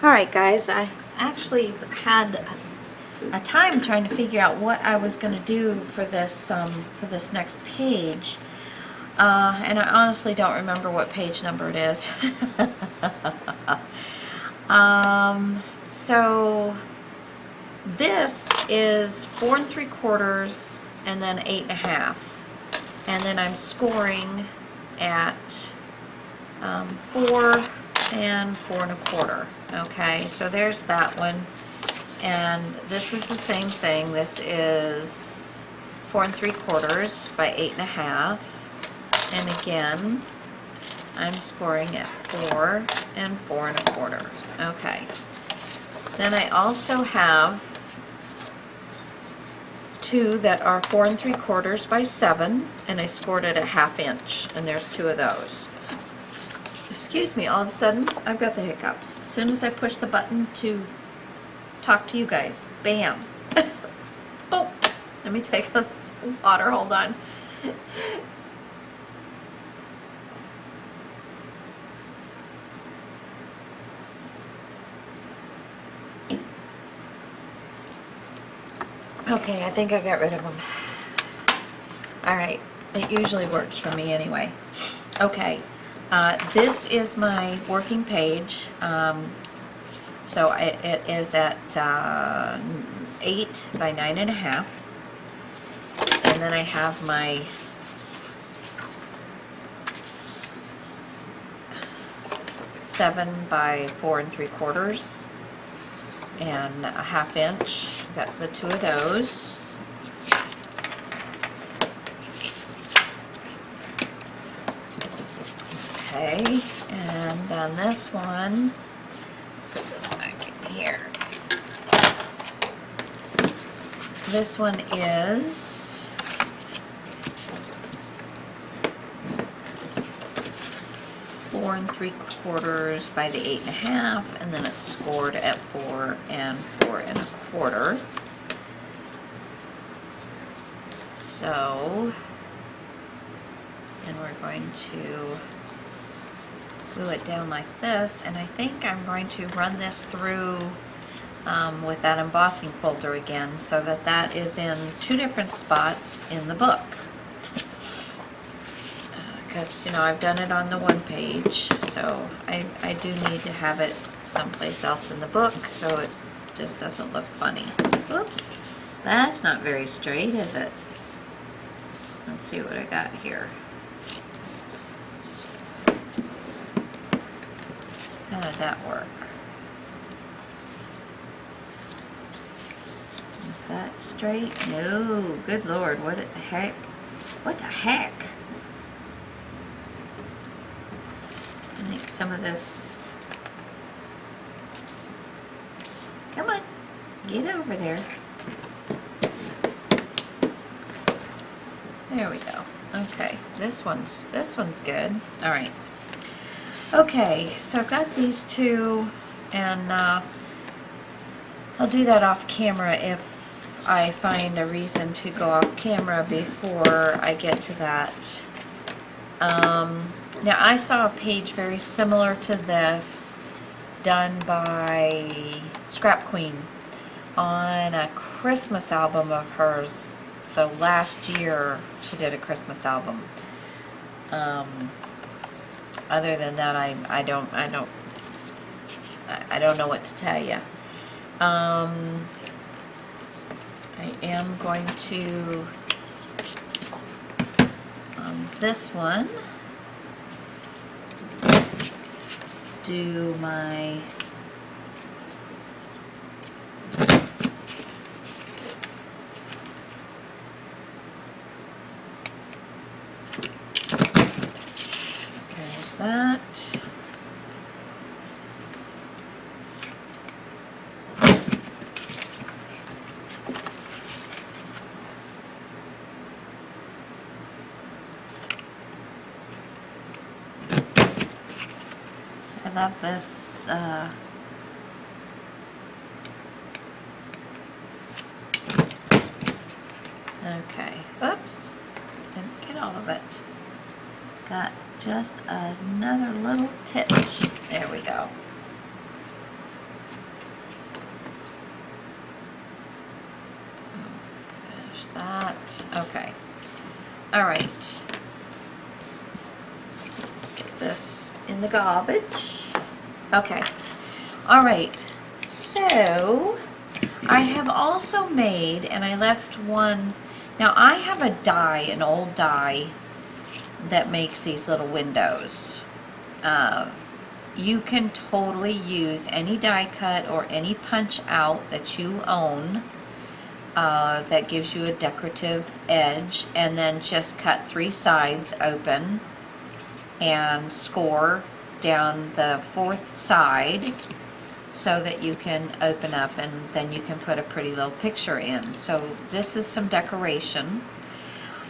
Alright guys, I actually had a time trying to figure out what I was going to do for this next page. And I honestly don't remember what page number it is. So this is 4 3/4 and then 8 1/2. And then I'm scoring at 4 and 4 1/4. Okay, so there's that one. And this is the same thing. This is 4 3/4 by 8 1/2. And again, I'm scoring at 4 and 4 1/4. Okay. Then I also have two that are 4 3/4 by 7, and I scored it a 1/2 inch, and there's two of those. Excuse me, all of a sudden I've got the hiccups. As soon as I push the button to talk to you guys, bam. Oh, let me take some water, hold on. Okay, I think I got rid of them. Alright, it usually works for me anyway. Okay, this is my working page. So it is at 8 by 9 1/2. And then I have my seven by 4 3/4 and a 1/2 inch. Got the two of those. Okay, and on this one, put this back in here. This one is 4 3/4 by the 8 1/2, and then it's scored at 4 and 4 1/4. So, and we're going to glue it down like this, and I think I'm going to run this through with that embossing folder again, so that that is in two different spots in the book. Because, you know, I've done it on the one page, so I do need to have it someplace else in the book so it just doesn't look funny. Oops, that's not very straight, is it? Let's see what I got here. How did that work? Is that straight? No, good Lord, what the heck? What the heck? I think some of this, come on, get over there. There we go. Okay, this one's good. All right. Okay, so I've got these two, and I'll do that off camera if I find a reason to go off camera before I get to that. Now I saw a page very similar to this done by Scrap Queen on a Christmas album of hers. So last year she did a Christmas album. Other than that, I don't know what to tell you. I am going to this one do my that. I love this okay, oops, didn't get all of it. Got just another little titch. There we go. Perfect. Okay. All right. Get this in the garbage. Okay. All right. So I have also made, and I left one. Now I have a die, an old die that makes these little windows. You can totally use any die cut or any punch out that you own that gives you a decorative edge, and then just cut 3 sides open and score down the 4th side so that you can open up, and then you can put a pretty little picture in. So this is some decoration.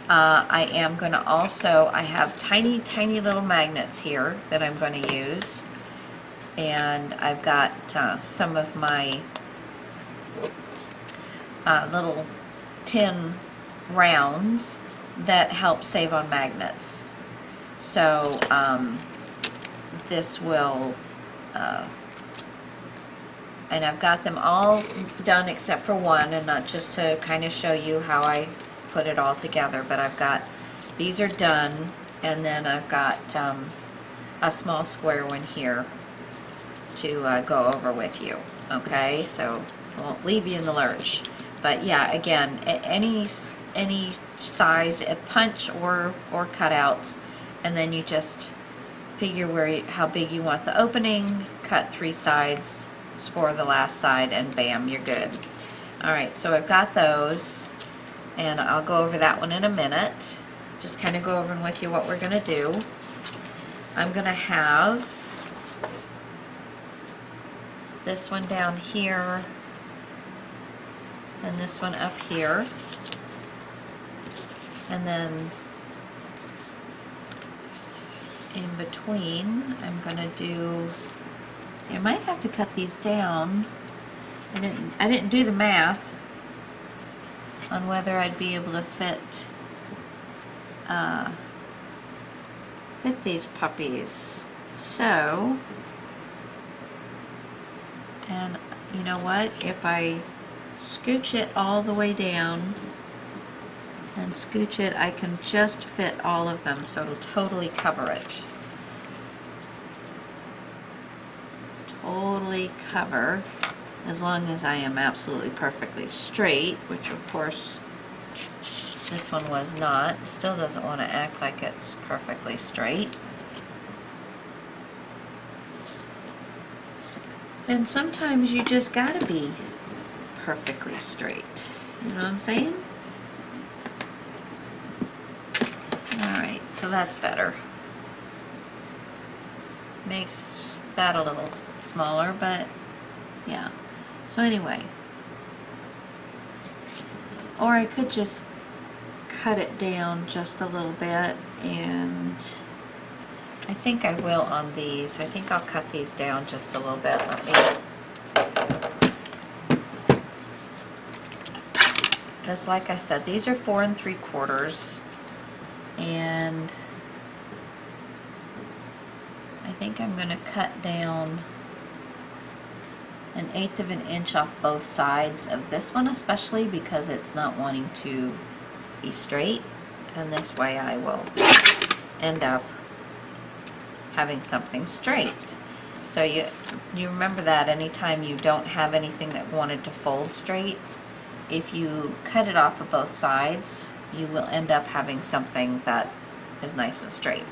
I am going to also, I have tiny little magnets here that I'm going to use, and I've got some of my little tin rounds that help save on magnets. So this will, and I've got them all done except for one, and not just to kind of show you how I put it all together, but I've got, these are done, and then I've got a small square one here to go over with you. Okay, so I won't leave you in the lurch. But yeah, again, any size, a punch or cutouts, and then you just figure how big you want the opening, cut 3 sides, score the last side, and bam, you're good. All right, so I've got those, and I'll go over that one in a minute. Just kind of go over with you what we're gonna do. I'm gonna have this one down here, and this one up here, and then in between I'm gonna do, see, I might have to cut these down. I didn't do the math on whether I'd be able to fit these puppies. So, and you know what, if I scooch it all the way down and scooch it, I can just fit all of them, so it'll totally cover it. Totally cover, as long as I am absolutely perfectly straight, which of course this one was not. Still doesn't want to act like it's perfectly straight. And sometimes you just gotta be perfectly straight. You know what I'm saying? Alright, so that's better. Makes that a little smaller, but yeah. So anyway, or I could just cut it down just a little bit, and I think I will on these. I think I'll cut these down just a little bit. Let me, because like I said, these are 4 3/4, and I think I'm going to cut down 1/8 of an inch off both sides of this one, especially because it's not wanting to be straight, and this way I will end up having something straight. So you remember that anytime you don't have anything that wanted to fold straight, if you cut it off of both sides, you will end up having something that is nice and straight.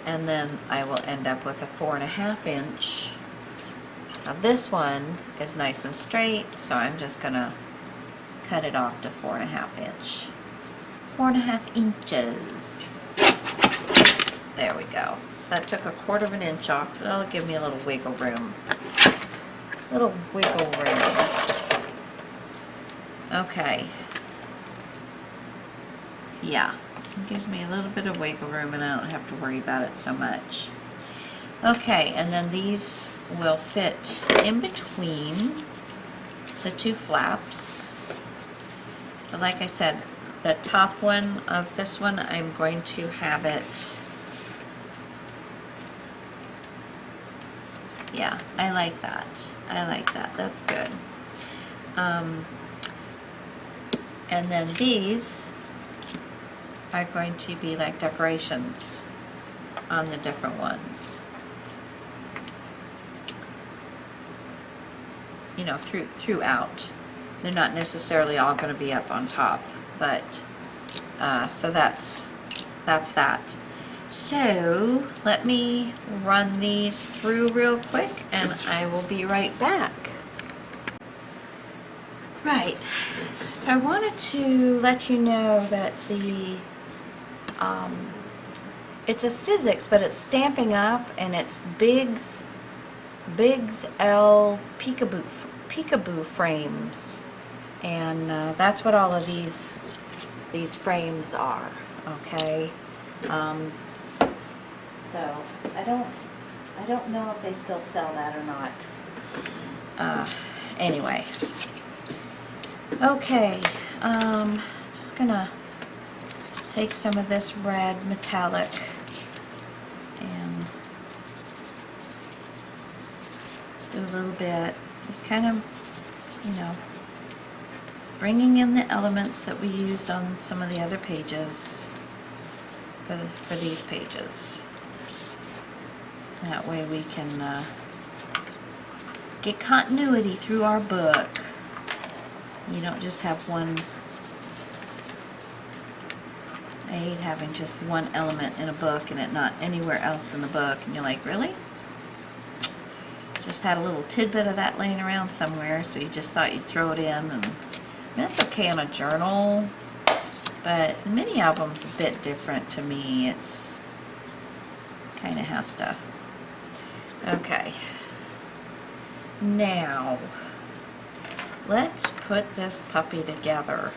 And then I will end up with a 4.5 inch. Now this one is nice and straight, so I'm just gonna cut it off to 4.5 inch. 4.5 inches. There we go. So that took 1/4 of an inch off. That'll give me a little wiggle room. Little wiggle room. Okay. Yeah, it gives me a little bit of wiggle room, and I don't have to worry about it so much. Okay, and then these will fit in between the 2 flaps. But like I said, the top one of this one, I'm going to have it, yeah, I like that. I like that. That's good. And And then these are going to be like decorations on the different ones. You know, throughout. They're not necessarily all going to be up on top, but so that's that. So let me run these through real quick and I will be right back. Right, so I wanted to let you know that the it's a Sizzix, but it's Stampin' Up, and it's Big's L peekaboo frames, and that's what all of these frames are. Okay, so I don't know if they still sell that or not. Anyway, okay, just gonna take some of this red metallic and just do a little bit, just kind of, you know, bringing in the elements that we used on some of the other pages for these pages. That way we can get continuity through our book. You don't just have one. I hate having just one element in a book and it not anywhere else in the book, and you're like, really? Just had a little tidbit of that laying around somewhere, so you just thought you'd throw it in, and that's okay on a journal, but the mini album's a bit different to me. It's kind of has to. Okay, now let's put this puppy together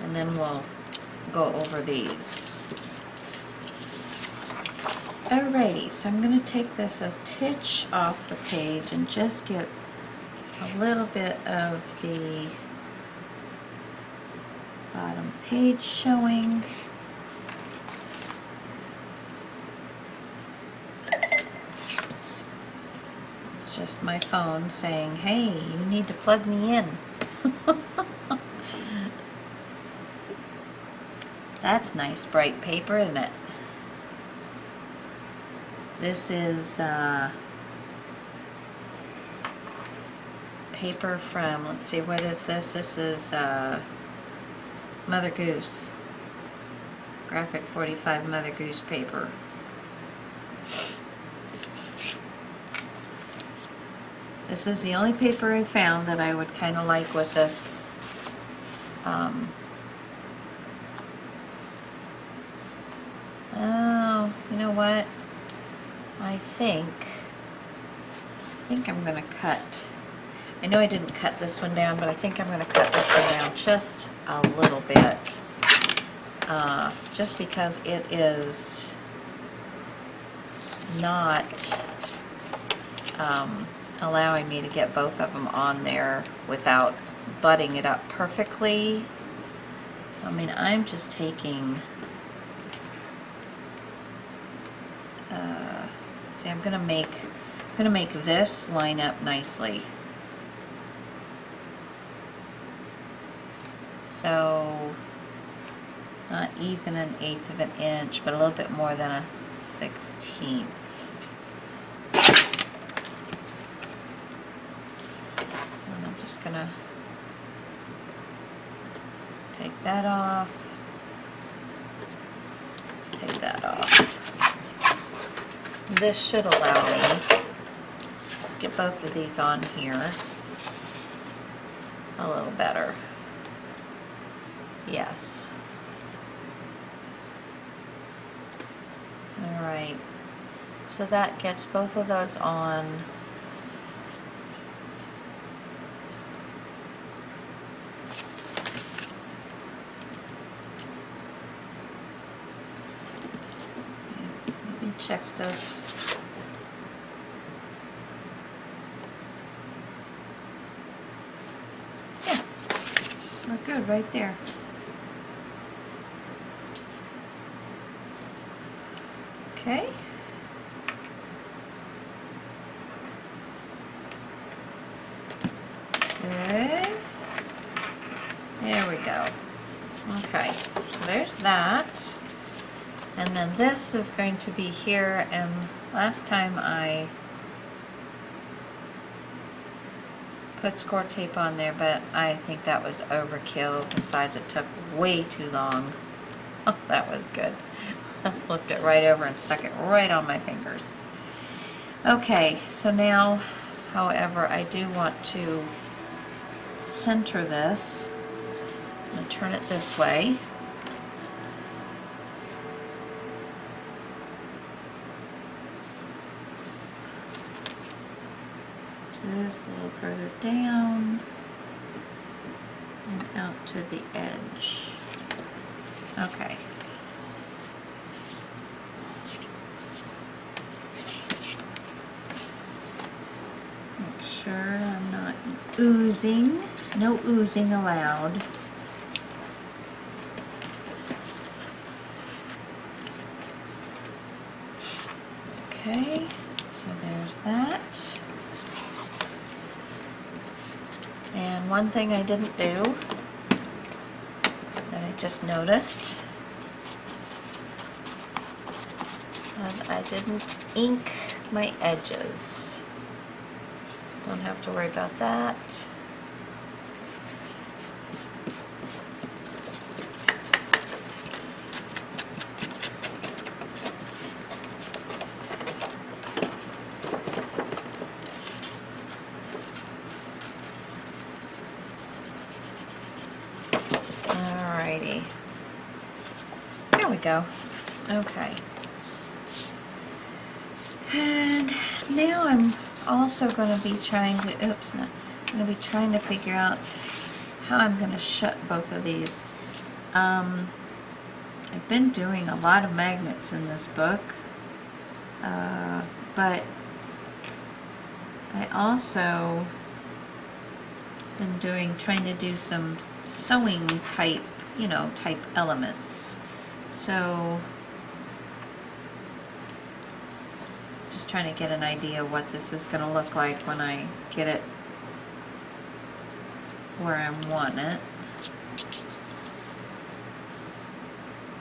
and then we'll go over these. Alrighty, so I'm going to take this a titch off the page and just get a little bit of the bottom page showing. It's just my phone saying, hey, you need to plug me in. That's nice bright paper, isn't it? This is paper from, let's see, what is this? This is Mother Goose. Graphic 45 Mother Goose paper. This is the only paper I found that I would kind of like with this. Oh, you know what? I think I'm going to cut. I know I didn't cut this one down, but I think I'm going to cut this one down just a little bit. Just because it is not allowing me to get both of them on there without butting it up perfectly. So, I mean, I'm just taking... see, I'm gonna make this line up nicely. So, not even 1/8 of an inch, but a little bit more than a 1/16. And I'm just gonna take that off. Take that off. This should allow me to get both of these on here a little better. Yes. Alright. So that gets both of those on. Let me check this. We're good right there. Okay. Good. There we go. Okay, so there's that. And then this is going to be here, and last time I put score tape on there, but I think that was overkill. Besides, it took way too long. Oh, that was good. I flipped it right over and stuck it right on my fingers. Okay, so now, however, I do want to center this. I'm going to turn it this way. Just a little further down and out to the edge. Okay. Make sure I'm not oozing. No oozing allowed. Okay, so there's that. And one thing I didn't do that I just noticed, I didn't ink my edges. Don't have to worry about that. Alrighty. There we go. Okay. And now I'm also going to be trying to, I'm going to be trying to figure out how I'm going to shut both of these. I've been doing a lot of magnets in this book, but I also been trying to do some sewing type, type elements. So just trying to get an idea of what this is going to look like when I get it where I want it.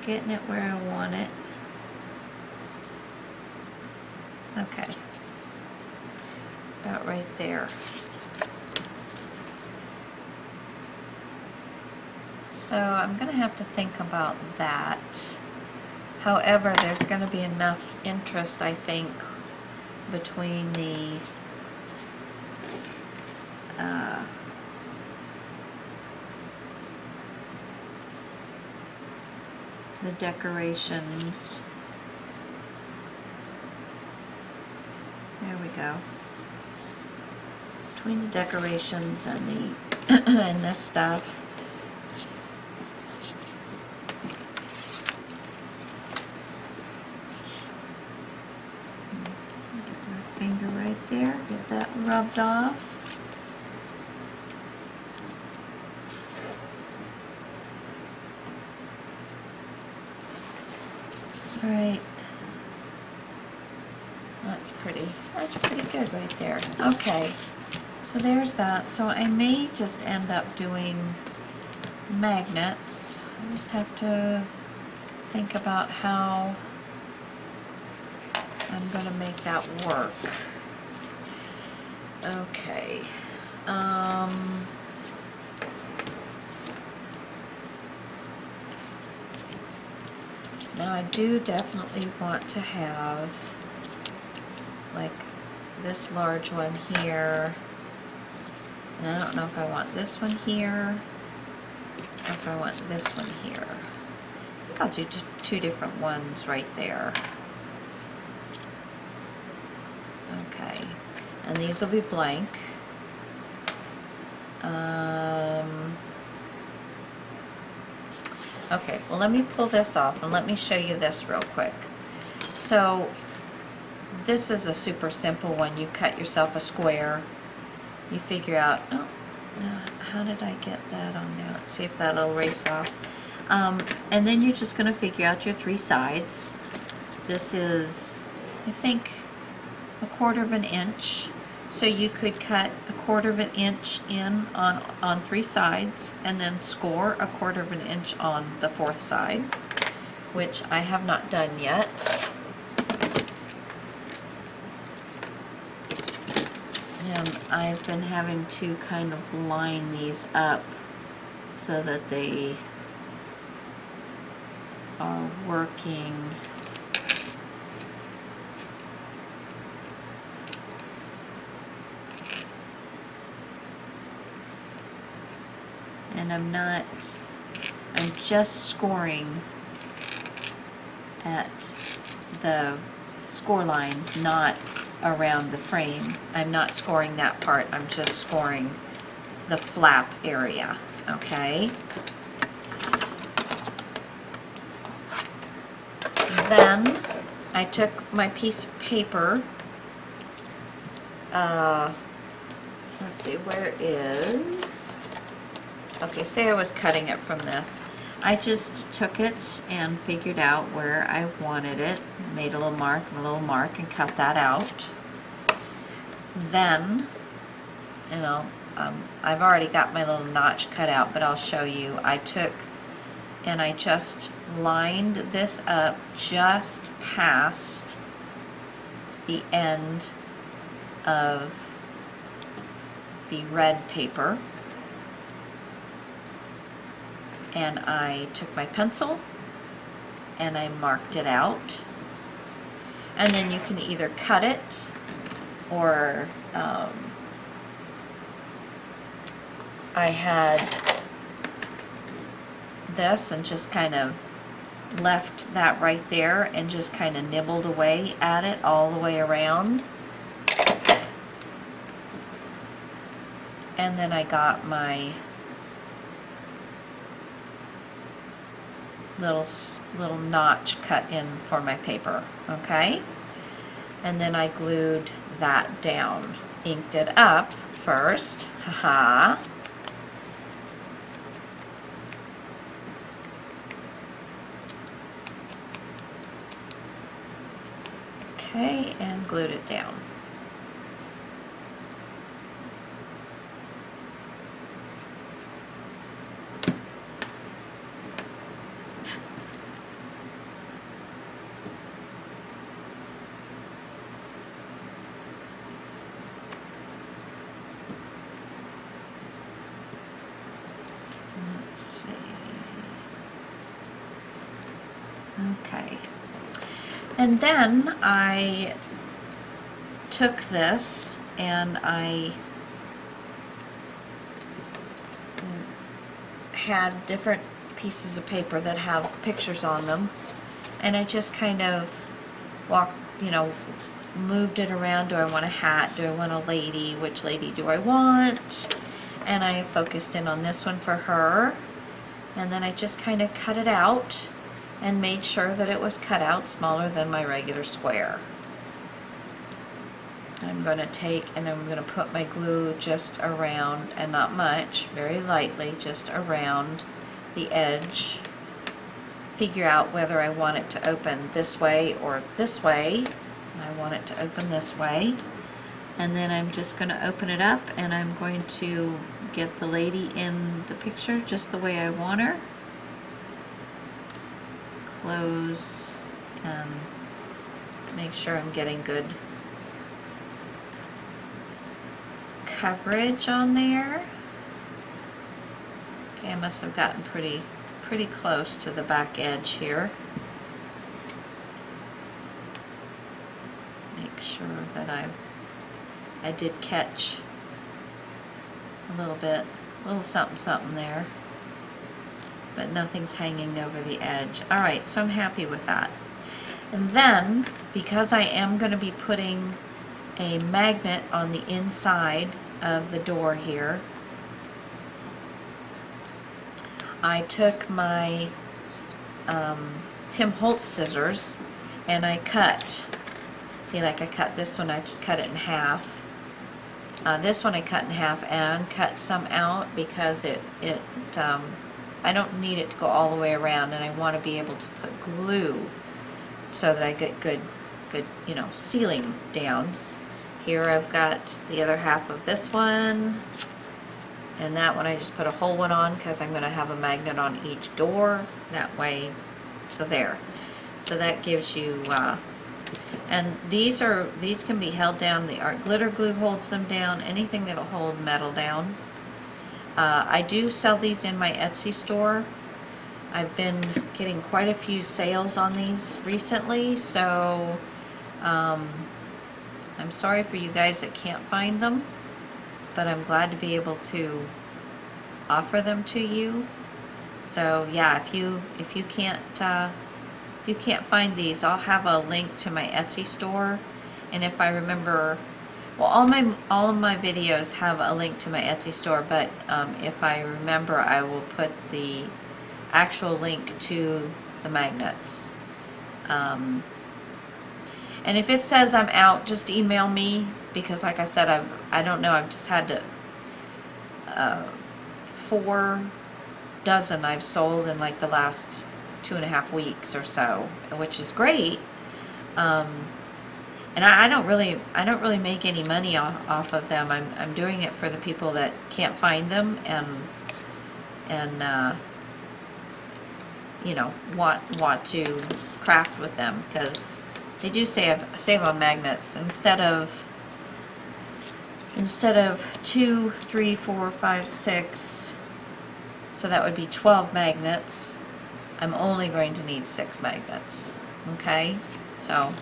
Getting it where I want it. Okay. About right there. So I'm going to have to think about that. However, there's going to be enough interest, I think, between the decorations. There we go. Between the decorations and the and this stuff. Get my finger right there. Get that rubbed off. All right. That's pretty good right there. Okay, so there's that. So I may just end up doing magnets. I just have to think about how I'm going to make that work. Okay. Now I do definitely want to have like this large one here, and I don't know if I want this one here or if I want this one here. I think I'll do two different ones right there. Okay, and these will be blank. Okay, well let me pull this off and let me show you this real quick. So this is a super simple one. You cut yourself a square. You figure out, oh, how did I get that on there? Let's see if that'll erase off. And then you're just going to figure out your 3 sides. This is, I think, 1/4 of an inch. So you could cut 1/4 of an inch in on 3 sides and then score 1/4 of an inch on the 4th side, which I have not done yet. And I've been having to kind of line these up so that they are working and I'm just scoring at the score lines, not around the frame. I'm not scoring that part, I'm just scoring the flap area, okay? Then I took my piece of paper, let's see, where is, okay, say I was cutting it from this. I just took it and figured out where I wanted it, made a little mark and a little mark and cut that out. Then, you know, I've already got my little notch cut out, but I'll show you. I took and I just lined this up just past the end of the red paper. And I took my pencil and I marked it out. And then you can either cut it or I had this and just kind of left that right there and just kind of nibbled away at it all the way around. And then I got my little notch cut in for my paper, okay? And then I glued that down. Inked it up first, haha. Okay, and glued it down. Okay, and then I took this and I had different pieces of paper that have pictures on them, and I just kind of moved it around. Do I want a hat? Do I want a lady? Which lady do I want? And I focused in on this one for her, and then I just kind of cut it out and made sure that it was cut out smaller than my regular square. I'm going to take and I'm going to put my glue just around, and not much, very lightly, just around the edge. Figure out whether I want it to open this way or this way. I want it to open this way. And then I'm just going to open it up and I'm going to get the lady in the picture just the way I want her. Close and make sure I'm getting good coverage on there. Okay, I must have gotten pretty close to the back edge here. Make sure that I did catch a little something there, but nothing's hanging over the edge. All right, so I'm happy with that. And then, because I am going to be putting a magnet on the inside of the door here, I took my Tim Holtz scissors and I cut. See, like I cut this one, I just cut it in half. This one I cut in half and cut some out because I don't need it to go all the way around, and I want to be able to put glue so that I get good sealing down here I've got the other half of this one, and that one I just put a whole one on because I'm going to have a magnet on each door that way. So there. So that gives you and these can be held down. The art glitter glue holds them down. Anything that'll hold metal down. I do sell these in my Etsy store. I've been getting quite a few sales on these recently, so I'm sorry for you guys that can't find them, but I'm glad to be able to offer them to you. So yeah, if you can't find these, I'll have a link to my Etsy store, and if I remember, well, all of my videos have a link to my Etsy store, but if I remember, I will put the actual link to the magnets. And if it says I'm out, just email me, because like I said, I don't know, I've just had to 4 dozen I've sold in like the last 2.5 weeks or so, which is great. And I don't really make any money off of them. I'm doing it for the people that can't find them and you know, want to craft with them, because they do save on magnets. Instead of 2, 3, 4, 5, 6, so that would be 12 magnets. I'm only going to need 6 magnets. Okay, so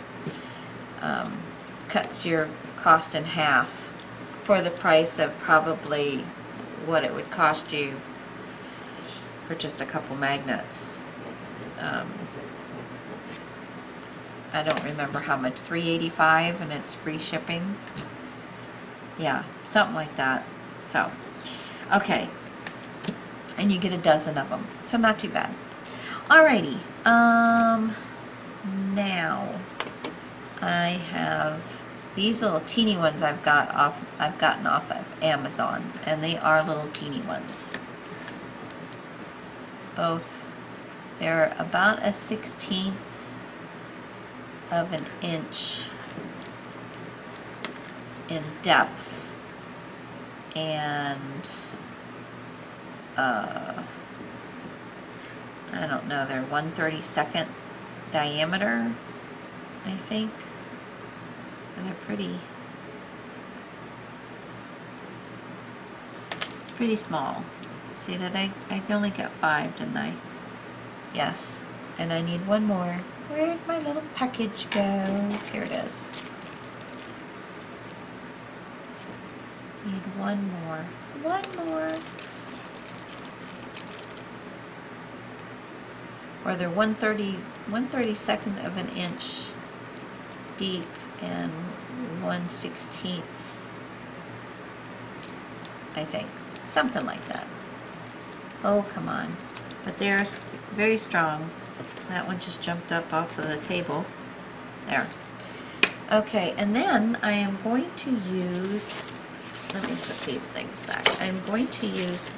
cuts your cost in half for the price of probably what it would cost you for just a couple magnets. I don't remember how much, $3.85, and it's free shipping. Yeah, something like that. So, okay, and you get a dozen of them, so not too bad. Alrighty, now I have these little teeny ones I've gotten off of Amazon, and they are little teeny ones. Both, they're about a 1/16 of an inch in depth, and I don't know, they're 1/32 diameter, I think, and they're pretty small. See, did I only got 5, didn't I? Yes, and I need one more. Where'd my little package go? Here it is. Need one more. Or they're 1/32 of an inch deep and 1/16, I think. Something like that. Oh, come on. But they're very strong. That one just jumped up off of the table. There. Okay, and then I am going to use, let me put these things back. I'm going to use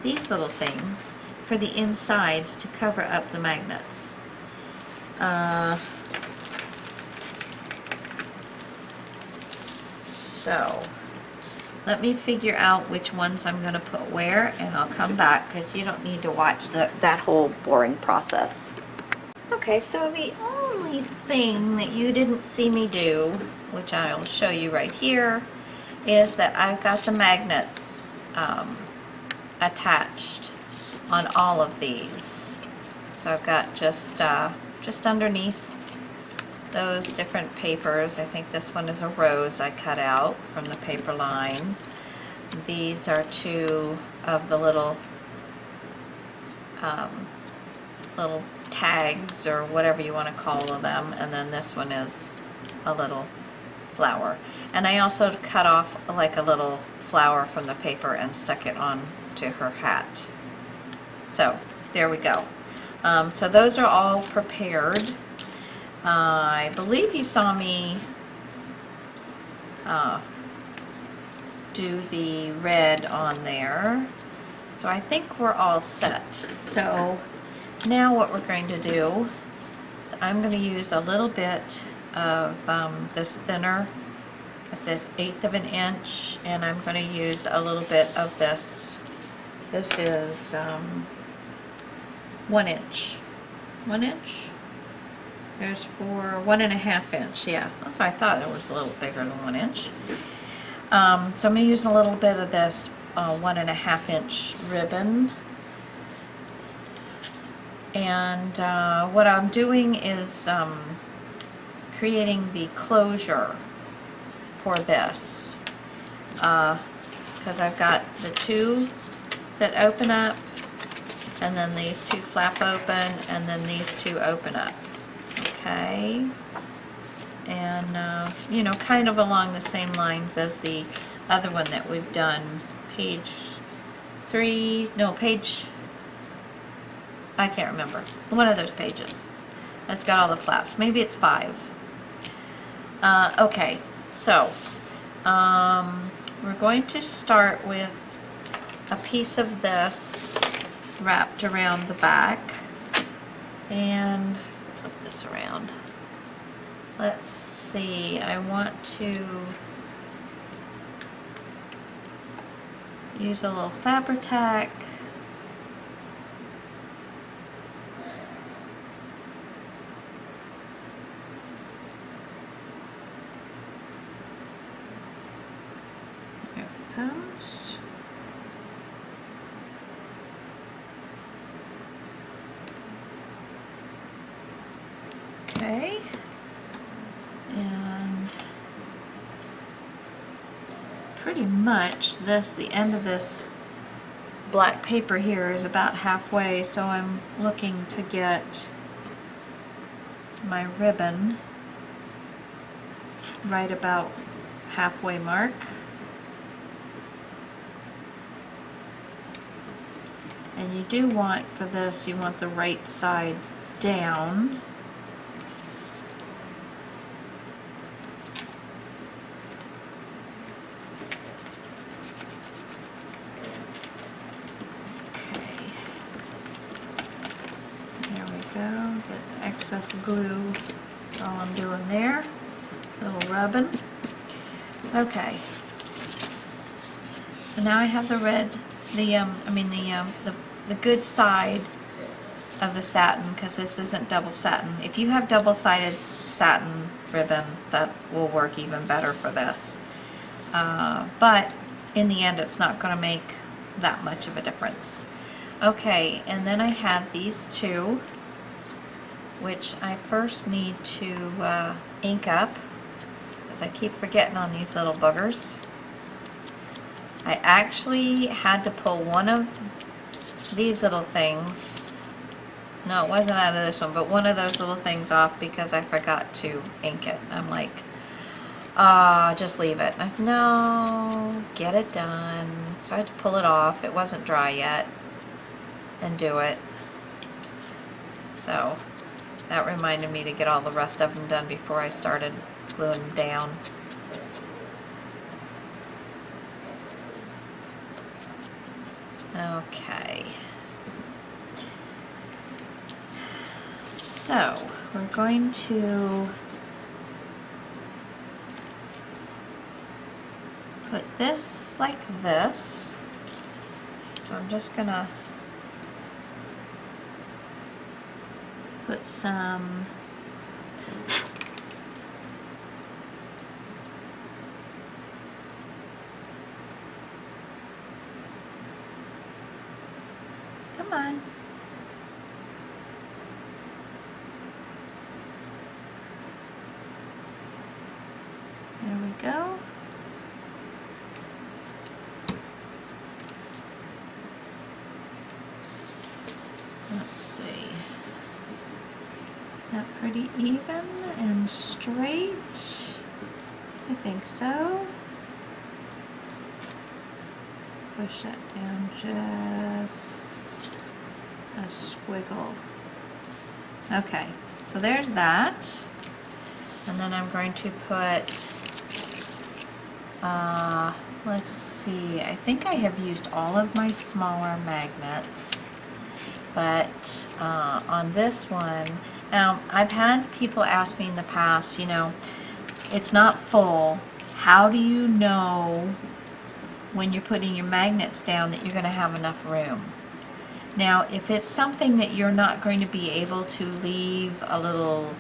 these little things for the insides to cover up the magnets. So let me figure out which ones I'm going to put where, and I'll come back, because you don't need to watch that whole boring process. Okay, so the only thing that you didn't see me do, which I'll show you right here, is that I've got the magnets attached on all of these. So I've got just underneath those different papers. I think this one is a rose I cut out from the paper line. These are 2 of the little tags, or whatever you want to call them, and then this one is a little flower. And I also cut off like a little flower from the paper and stuck it on to her hat. So there we go. So those are all prepared. I believe you saw me do the red on there. So I think we're all set. So now what we're going to do is I'm going to use a little bit of this thinner this 1/8 of an inch, and I'm going to use a little bit of this. This is 1 inch. 1 inch? There's 1.5 inch. Yeah, that's what I thought. It was a little bigger than 1 inch. So I'm going to use a little bit of this 1.5 inch ribbon. And what I'm doing is creating the closure for this, because I've got the 2 that open up, and then these 2 flap open, and then these 2 open up. Okay, and you know, kind of along the same lines as the other one that we've done, page 3, no, page, I can't remember, one of those pages that's got all the flaps. Maybe it's 5. Okay, so we're going to start with a piece of this wrapped around the back, and flip this around. Let's see, I want to use a little Fabri-Tac. There it comes. Okay, and pretty much this, the end of this black paper here is about halfway, so I'm looking to get my ribbon right about halfway mark. And you do want, for this, you want the right sides down. Excess glue, that's all I'm doing there. A little rubbing. Okay. So now I have the red, the good side of the satin, because this isn't double satin. If you have double-sided satin ribbon, that will work even better for this. But in the end, it's not going to make that much of a difference. Okay, and then I have these 2, which I first need to ink up, because I keep forgetting on these little boogers. I actually had to pull one of these little things. No, it wasn't out of this one, but one of those little things off because I forgot to ink it. I'm like, just leave it. And I said, no, get it done. So I had to pull it off. It wasn't dry yet, and do it. So that reminded me to get all the rest of them done before I started gluing them down. Okay. So we're going to put this like this. So I'm just gonna put some come on. There we go. Let's see. Is that pretty even and straight? I think so. Push that down just a squiggle. Okay, so there's that. And then I'm going to put, let's see, I think I have used all of my smaller magnets, but on this one, now I've had people ask me in the past, you know, it's not full, how do you know when you're putting your magnets down that you're going to have enough room? Now, if it's something that you're not going to be able to leave a little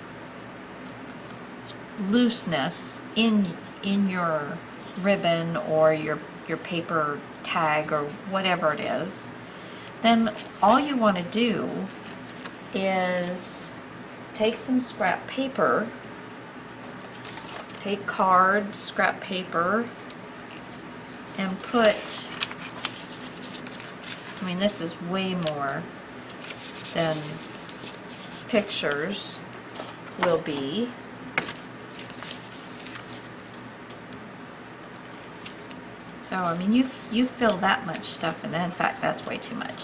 looseness in your ribbon or your paper tag or whatever it is, then all you want to do is take some scrap paper, take card, scrap paper, and put, I mean, this is way more than pictures will be. So, I mean, you fill that much stuff in there. In fact, that's way too much.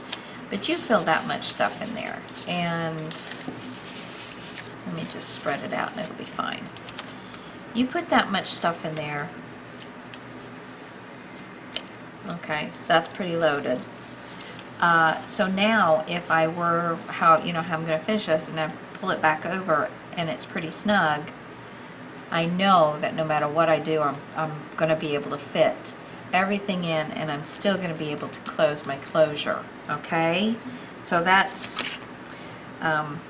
But you fill that much stuff in there. And let me just spread it out and it'll be fine. You put that much stuff in there. Okay, that's pretty loaded. So now, if I were, how I'm going to finish this and I pull it back over and it's pretty snug, I know that no matter what I do, I'm going to be able to fit everything in, and I'm still going to be able to close my closure. Okay, so that's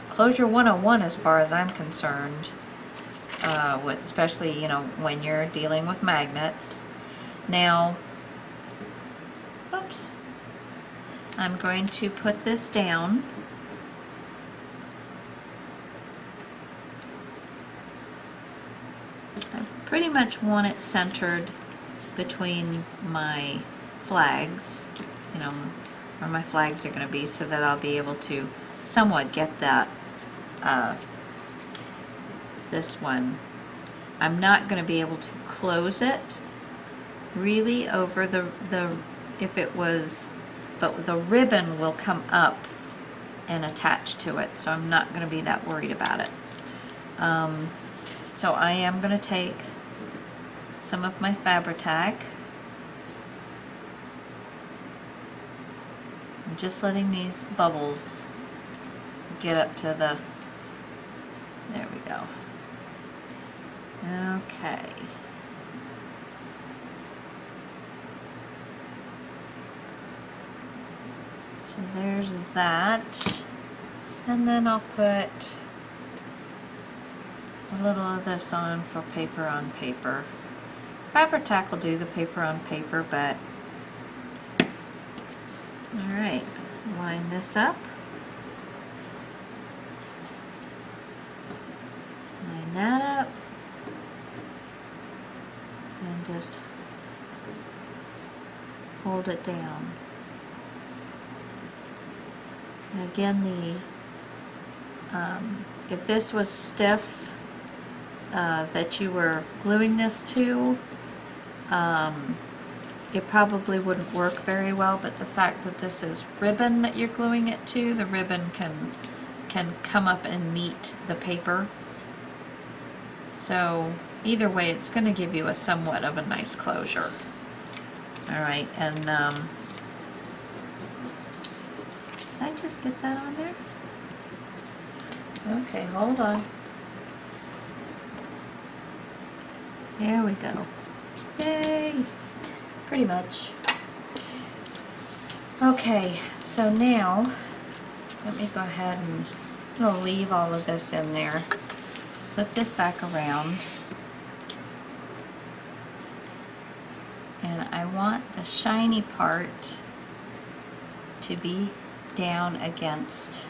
closure 101 as far as I'm concerned, with especially when you're dealing with magnets. Now, oops, I'm going to put this down. I pretty much want it centered between my flags, where my flags are going to be, so that I'll be able to somewhat get that, this one. I'm not going to be able to close it really over if it was, but the ribbon will come up and attach to it, so I'm not going to be that worried about it. So I am going to take some of my Fabri-Tac. I'm just letting these bubbles get up to the, there we go. Okay. So there's that. And then I'll put a little of this on for paper on paper. Fabri-Tac will do the paper on paper, but alright, line this up. Line that up. And just hold it down. And again, if this was stiff, that you were gluing this to, it probably wouldn't work very well, but the fact that this is ribbon that you're gluing it to, the ribbon can come up and meet the paper. So either way, it's going to give you a somewhat of a nice closure. Alright, and did I just get that on there? Okay, hold on. There we go. Yay! Pretty much. Okay, so now let me go ahead and I'm going to leave all of this in there. Flip this back around. And I want the shiny part to be down against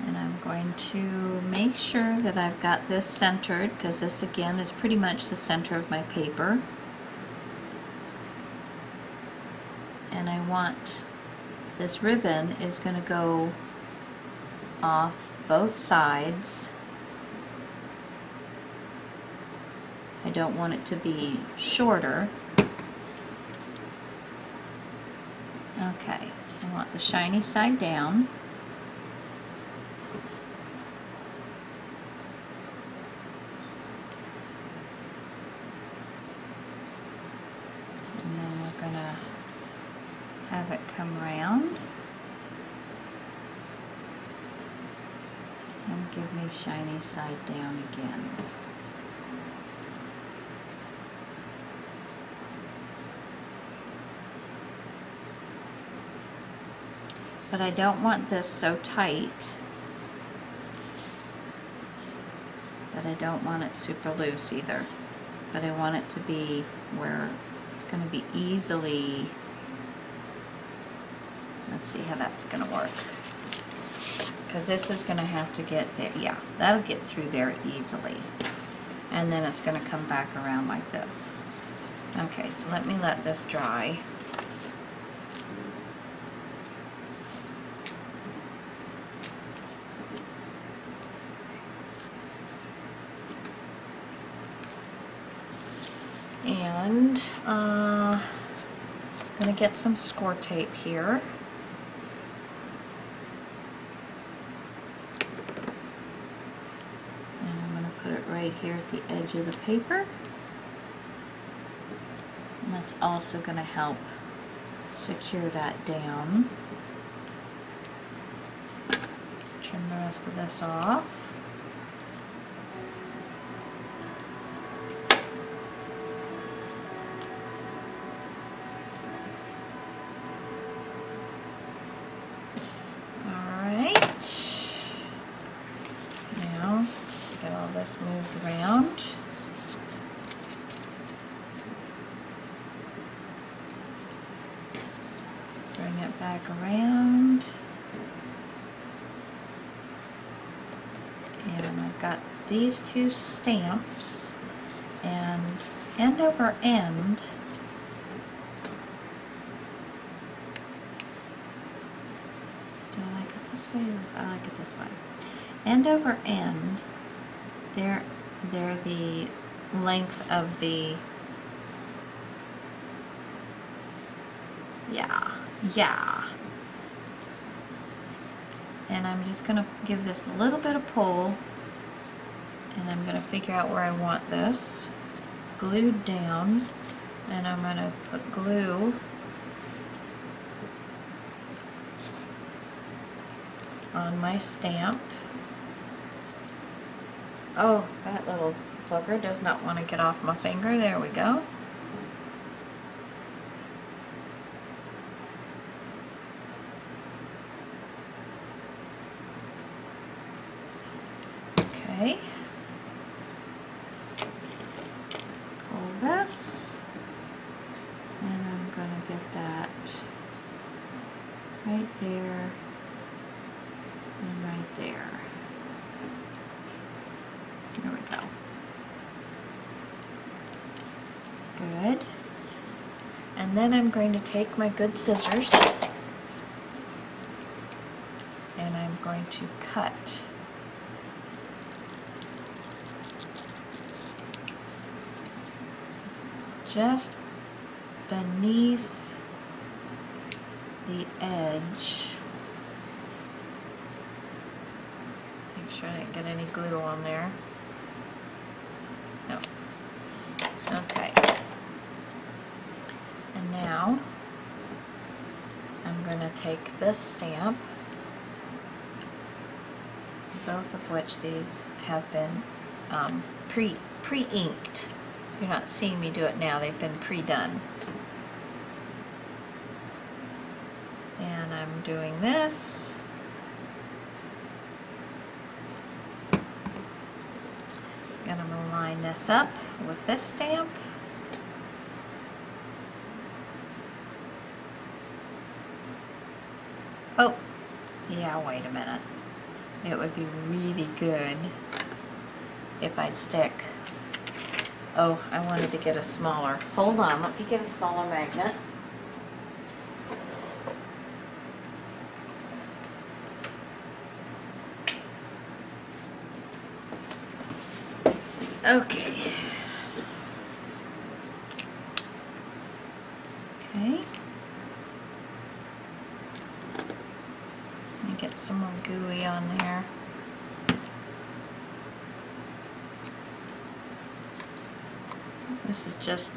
and I'm going to make sure that I've got this centered, because this again is pretty much the center of my paper. And I want this ribbon is going to go off both sides. I don't want it to be shorter. Okay, I want the shiny side down. And then we're gonna have it come around. And give me shiny side down again. But I don't want this so tight, but I don't want it super loose either. But I want it to be where it's going to be easily, let's see how that's going to work. Because this is going to have to get there, yeah, that'll get through there easily. And then it's going to come back around like this. Okay, so let me let this dry. And I'm going to get some score tape here. And I'm going to put it right here at the edge of the paper. And that's also going to help secure that down. Trim the rest of this off. Moved around. Bring it back around. And I've got these two stamps, and end over end, do I like it this way or I like it this way? End over end, they're the length of the, yeah. And I'm just going to give this a little bit of pull, and I'm going to figure out where I want this glued down, and I'm going to put glue on my stamp. Oh, that little bugger does not want to get off my finger. There we go. Okay. Pull this, and I'm going to get that right there and right there. There we go. Good. And then I'm going to take my good scissors and I'm going to cut just beneath the edge. Make sure I didn't get any glue on there. No. Okay. And now I'm going to take this stamp, both of which these have been pre-inked. You're not seeing me do it now, they've been pre-done. And I'm doing this. I'm going to line this up with this stamp. Oh, yeah, wait a minute. It would be really good if I'd stick. Oh, I wanted to get a smaller. Hold on, let me get a smaller magnet. Okay. Okay. Let me get some more gooey on there. This is just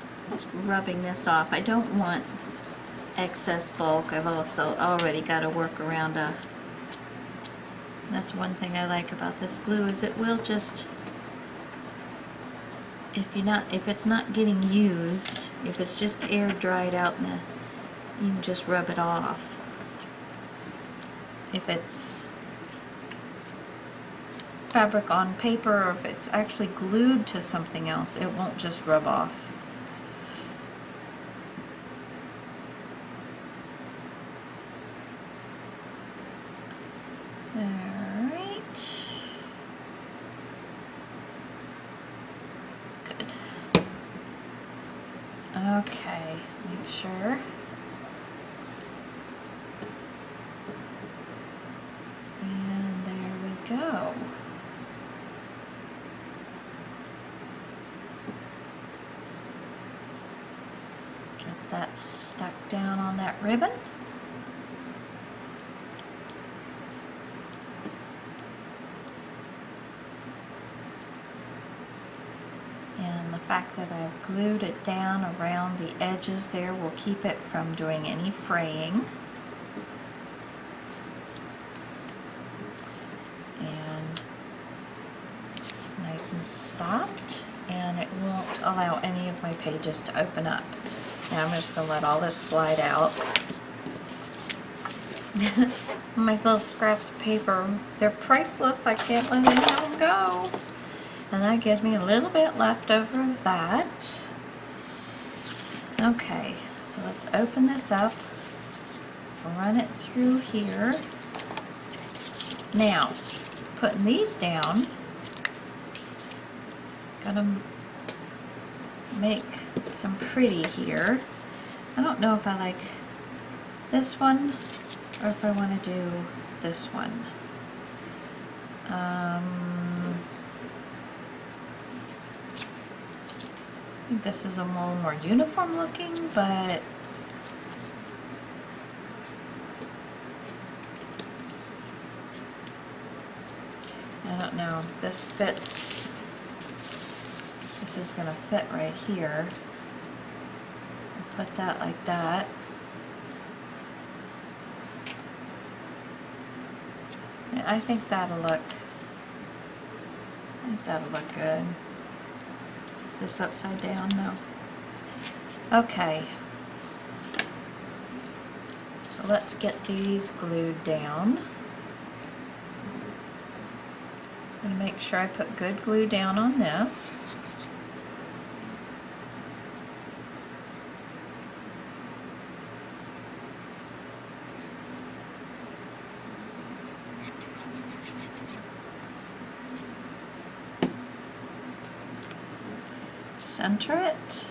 rubbing this off. I don't want excess bulk. I've also already got to work around That's one thing I like about this glue, is it will just, if it's not getting used, if it's just air dried out in the, you can just rub it off. If it's fabric on paper, or if it's actually glued to something else, it won't just rub off. Alright. Good. Okay, make sure. And there we go. Get that stuck down on that ribbon. And the fact that I've glued it down around the edges there will keep it from doing any fraying. And it's nice and stopped, and it won't allow any of my pages to open up. Now I'm just going to let all this slide out. My little scraps of paper, they're priceless. I can't let any of them go. And that gives me a little bit left over of that. Okay, so let's open this up, run it through here. Now, putting these down, gotta make some pretty here. I don't know if I like this one or if I want to do this one. I think this is a little more uniform looking, but I don't know. This fits. This is going to fit right here. I'll put that like that. And I think that'll look good. Is this upside down? No. Okay. So let's get these glued down. I'm going to make sure I put good glue down on this. Center it.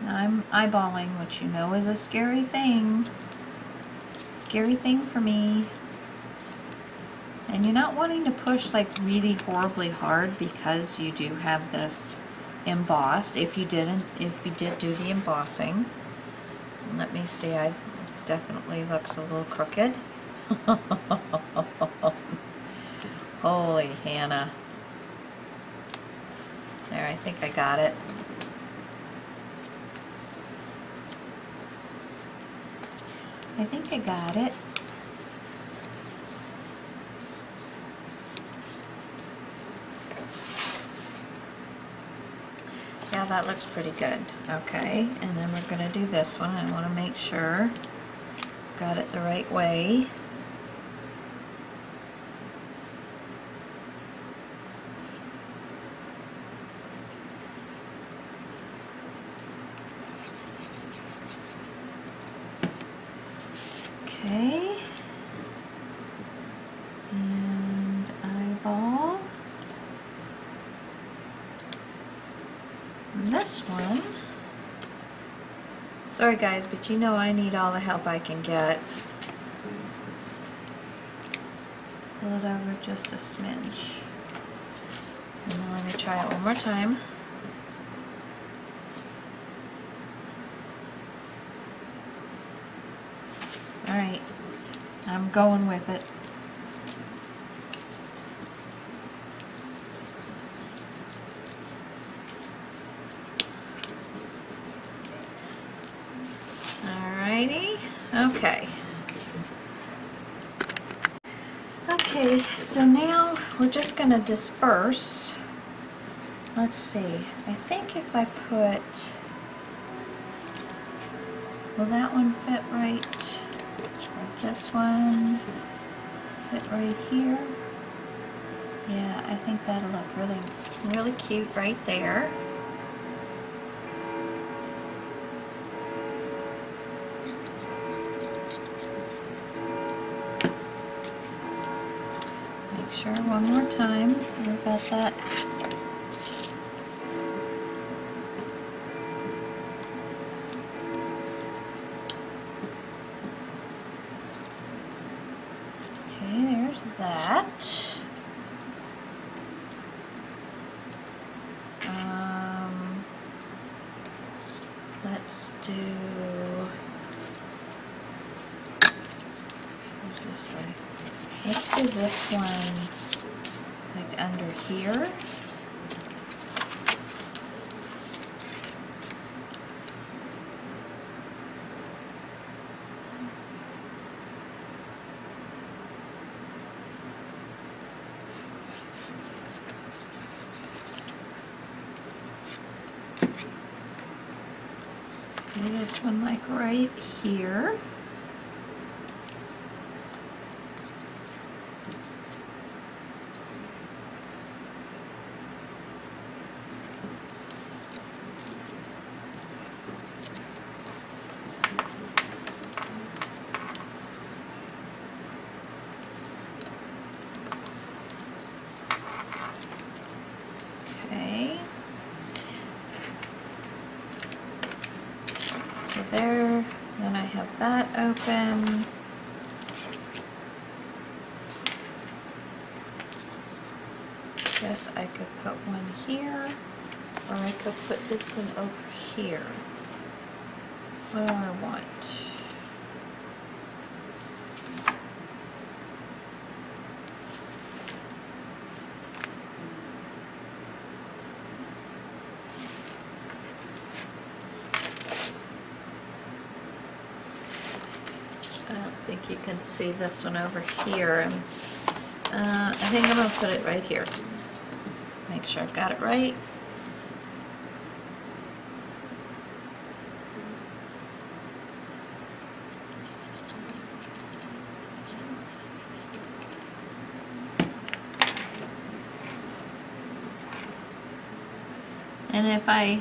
Now I'm eyeballing, which you know is a scary thing. Scary thing for me. And you're not wanting to push like really horribly hard because you do have this embossed. If you did do the embossing. Let me see, I definitely looks a little crooked. Holy Hannah. There, I think I got it. I think I got it. Yeah, that looks pretty good. Okay, and then we're going to do this one. I want to make sure got it the right way. Okay, and eyeball. And this one, sorry guys, but you know I need all the help I can get. Pull it over just a smidge. And then let me try it one more time. Alright, I'm going with it. Alrighty, okay. Okay, so now we're just going to disperse. Let's see, I think if I put, will that one fit right? Or this one fit right here? Yeah, I think that'll look really, really cute right there. Make sure one more time we've got that. Okay, there's that. Let's do, where's this way? Let's do this one like under here. Do this one like right here. So there, then I have that open. Guess I could put one here, or I could put this one over here. What do I want? I don't think you can see this one over here. I think I'm going to put it right here. Make sure I've got it right. And if I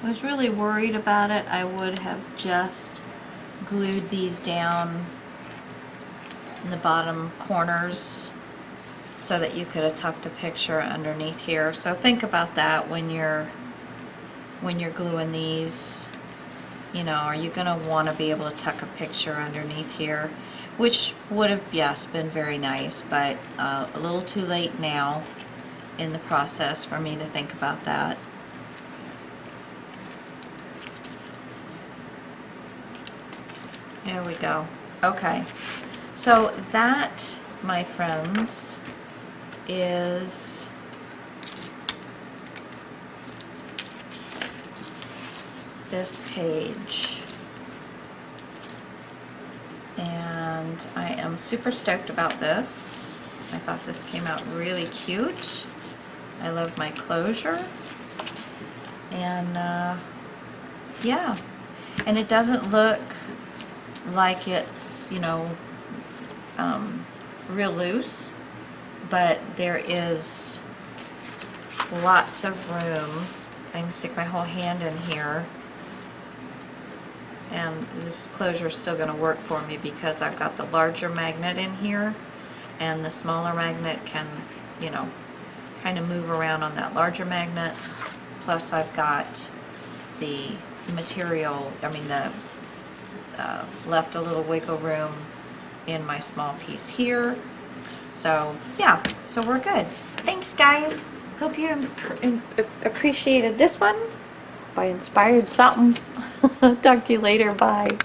was really worried about it, I would have just glued these down in the bottom corners so that you could have tucked a picture underneath here. So think about that when you're gluing these. You know, are you going to want to be able to tuck a picture underneath here, which would have, yes, been very nice, but a little too late now in the process for me to think about that. There we go. Okay, so that, my friends, is this page, and I am super stoked about this. I thought this came out really cute. I love my closure, and yeah, and it doesn't look like it's, you know, real loose, but there is lots of room. I can stick my whole hand in here, and this closure is still going to work for me because I've got the larger magnet in here, and the smaller magnet can, you know, kind of move around on that larger magnet. Plus I've got the material, I mean the left a little wiggle room in my small piece here. So yeah, so we're good. Thanks guys. Hope you appreciated this one. If I inspired something. Talk to you later. Bye.